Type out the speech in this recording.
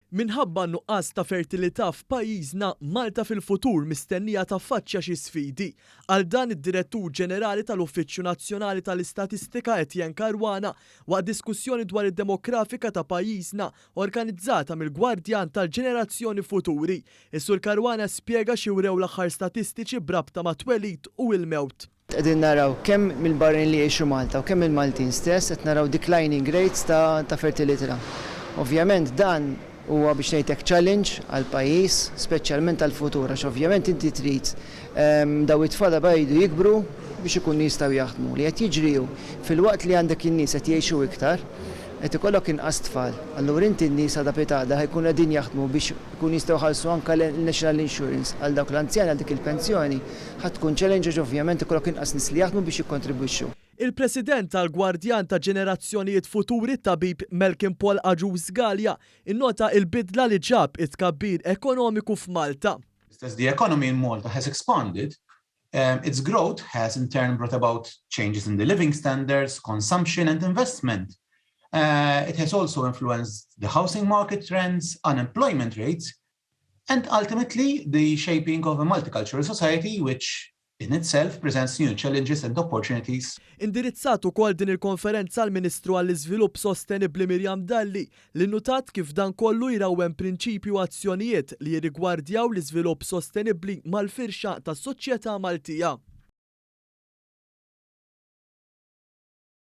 Minħabba nuqqas ta' fertilità f'pajjiżna, Malta fil-futur mistennija taffaċċja xi sfidi. Għal dan id-Direttur Ġenerali tal-Uffiċċju Nazzjonali tal-Istatistika Etienne Caruana waqt diskussjoni dwar id-demografika ta' pajjiżna organizzata mill-Gwardjan tal-Ġenerazzjoni Futuri. Is-Sur Caruana spjega xi wrew l-aħħar statistiċi brabta ma' twelid u l-mewt. Qegħdin naraw kemm mill-barranin li jgħixu Malta u kemm il-Maltin stess qed naraw declining rates ta' fertilità. Ovvjament dan huwa biex ngħidlek challenge għal pajjiż, speċjalment għall futur għax ovvjament inti trid daw it-tfal bajdu jikbru biex ikun jistgħu jaħdmu. Li qed jiġri fil-waqt li għandek in-nies qed jgħixu iktar, qed ikollok inqas tfal. Allura inti n-nies għadha pitada ħajkunu qegħdin jaħdmu biex ikun jistgħu ħallsu anke l-National Insurance għal dawk l-anzjani għal dik il-pensjoni ħadd tkun challenge ovvjament ikollok inqas nies li jaħdmu biex jikkontribwixxu. Il-President tal-Gwardjan ta' Ġenerazzjonijiet Futuri tabib Malcolm Paul Aġuż Galja innota il-bidla li ġab it-tkabbir ekonomiku f'Malta. As the economy in Malta has expanded, its growth has in turn brought about changes in the living standards, consumption and investment. It has also influenced the housing market trends, unemployment rates, and ultimately the shaping of a multicultural society which in itself presents new challenges and opportunities. Indirizzat ukoll din il-konferenza l-Ministru għall-Iżvilupp Sostenibbli Mirjam Dalli li nnutat kif dan kollu jraw hemm prinċipju azzjonijiet li jirrigwardjaw l-iżvilupp sostenibbli mal-firxa tas-soċjetà Maltija.